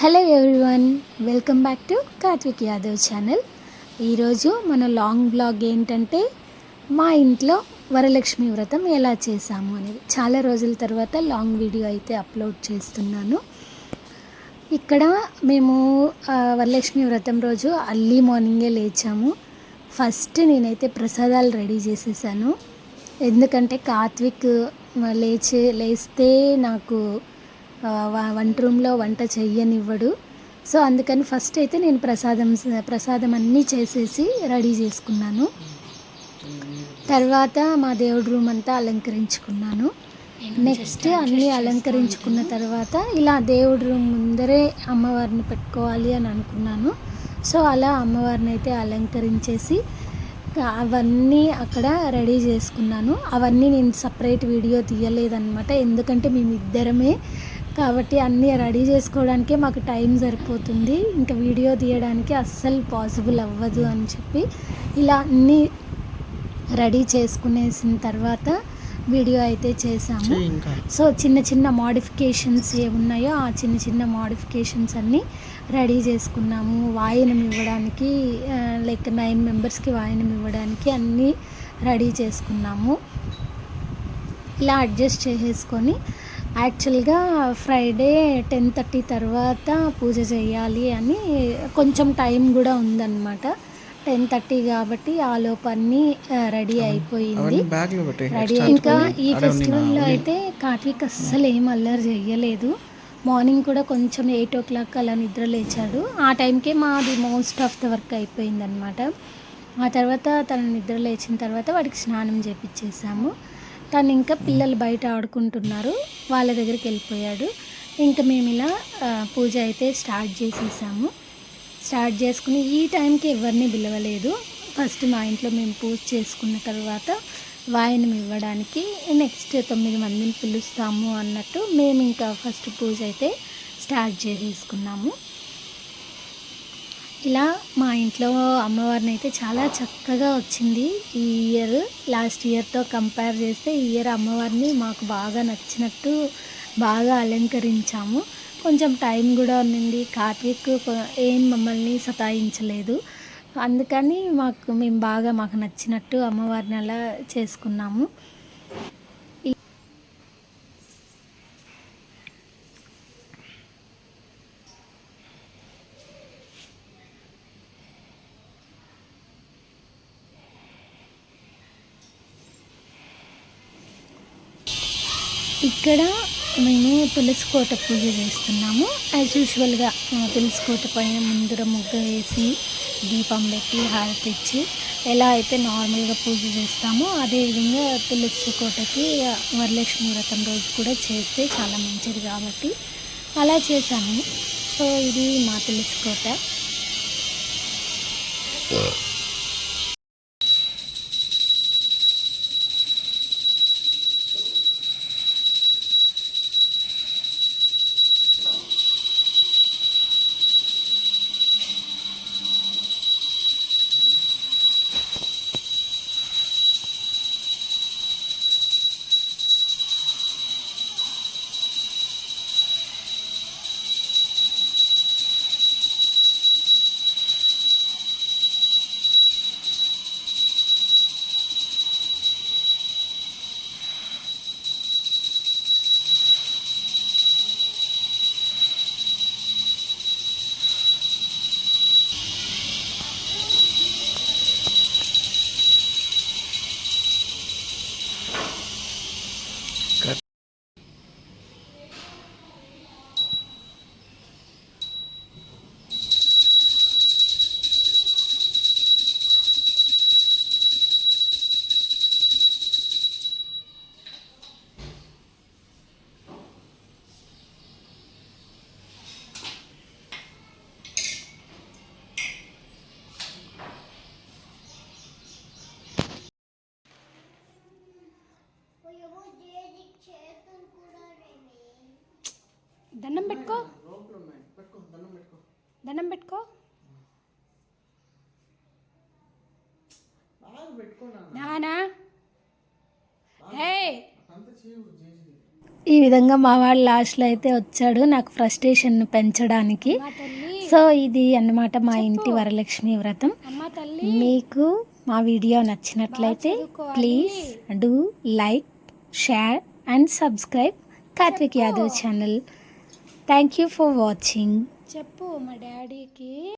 Hello everyone, welcome back to Karthik Yadav channel. ఈరోజు మన long blog ఏంటంటే మా ఇంట్లో వరలక్ష్మి వ్రతం ఎలా చేసాము అనేది. చాలా రోజుల తర్వాత లాంగ్ వీడియో అయితే అప్లోడ్ చేస్తున్నాను. ఇక్కడ మేము వరలక్ష్మి వ్రతం రోజు అర్లీ మార్నింగే లేచాము. ఫస్ట్ నేనైతే ప్రసాదాలు రెడీ చేసేసాను. ఎందుకంటే కార్తిక్ లేస్తే నాకు వంట రూమ్లో వంట చెయ్యనివ్వడు. సో అందుకని ఫస్ట్ అయితే నేను ప్రసాదం అన్నీ చేసేసి రెడీ చేసుకున్నాను. తర్వాత మా దేవుడి రూమ్ అంతా అలంకరించుకున్నాను. నెక్స్ట్ అన్నీ అలంకరించుకున్న తర్వాత ఇలా దేవుడి రూమ్ ముందరే అమ్మవారిని పెట్టుకోవాలి అని అనుకున్నాను. సో అలా అమ్మవారిని అయితే అలంకరించేసి అవన్నీ అక్కడ రెడీ చేసుకున్నాను. అవన్నీ నేను సపరేట్ వీడియో తీయలేదన్నమాట, ఎందుకంటే మేమిద్దరమే కాబట్టి అన్నీ రెడీ చేసుకోవడానికే మాకు టైం సరిపోతుంది. ఇంకా వీడియో తీయడానికి అస్సలు పాసిబుల్ అవ్వదు అని చెప్పి ఇలా అన్నీ రెడీ చేసుకునేసిన తర్వాత వీడియో అయితే చేసాము. సో చిన్న చిన్న మోడిఫికేషన్స్ ఏమున్నాయో ఆ చిన్న చిన్న మోడిఫికేషన్స్ అన్నీ రెడీ చేసుకున్నాము. వాయనం ఇవ్వడానికి లైక్ 9 మెంబర్స్కి వాయనం ఇవ్వడానికి అన్నీ రెడీ చేసుకున్నాము. ఇలా అడ్జస్ట్ చేసేసుకొని యాక్చువల్గా ఫ్రైడే 10:30 తర్వాత పూజ చేయాలి అని కొంచెం టైం కూడా ఉందన్నమాట. 10:30 కాబట్టి ఆ లోపు అన్నీ రెడీ అయిపోయింది. రెడీ ఇంకా ఈ ఫెస్టివల్లో అయితే కార్తీక్ అస్సలు ఏం అల్లరి చేయలేదు. మార్నింగ్ కూడా కొంచెం 8 o'clock అలా నిద్ర లేచాడు. ఆ టైంకే మాది మోస్ట్ ఆఫ్ ద వర్క్ అయిపోయిందనమాట. ఆ తర్వాత తను నిద్ర లేచిన తర్వాత వాడికి స్నానం చేపించేసాము. తను ఇంకా పిల్లలు బయట ఆడుకుంటున్నారు, వాళ్ళ దగ్గరికి వెళ్ళిపోయాడు. ఇంకా మేము ఇలా పూజ అయితే స్టార్ట్ చేసేసాము. స్టార్ట్ చేసుకుని ఈ టైంకి ఎవరిని పిలవలేదు. ఫస్ట్ మా ఇంట్లో మేము పూజ చేసుకున్న తర్వాత వాయనం ఇవ్వడానికి నెక్స్ట్ 9 మందిని పిలుస్తాము అన్నట్టు మేము ఇంకా ఫస్ట్ పూజ అయితే స్టార్ట్ చేసేసుకున్నాము. ఇలా మా ఇంట్లో అమ్మవారిని అయితే చాలా చక్కగా వచ్చింది ఈ ఇయర్. లాస్ట్ ఇయర్తో కంపేర్ చేస్తే ఈ ఇయర్ అమ్మవారిని మాకు బాగా నచ్చినట్టు బాగా అలంకరించాము. కొంచెం టైం కూడా ఉన్నింది. కార్తీక్ ఏం మమ్మల్ని సతాయించలేదు. అందుకని మేము మాకు నచ్చినట్టు అమ్మవారిని అలా చేసుకున్నాము. ఇక్కడ మేము తులసి కోట పూజ చేస్తున్నాము. యాజ్ యూజువల్గా తులసి కోట పైన ముందర ముగ్గ వేసి దీపం పెట్టి హారతి ఇచ్చి ఎలా అయితే నార్మల్గా పూజ చేస్తామో అదేవిధంగా తులసి కోటకి వరలక్ష్మి వ్రతం రోజు కూడా చేస్తే చాలా మంచిది కాబట్టి అలా చేశాము. సో ఇది మా తులసి కోట. దండం పెట్టుకో, దండం పెట్టుకో. నానా ఈ విధంగా మా వాడు లాస్ట్లో అయితే వచ్చాడు నాకు ఫ్రస్ట్రేషన్ పెంచడానికి. సో ఇది అన్నమాట మా ఇంటి వరలక్ష్మి వ్రతం. మీకు మా వీడియో నచ్చినట్లయితే please do like, share and subscribe Karthik Yadav channel. Thank you for watching. చెప్పు మా డాడీకి.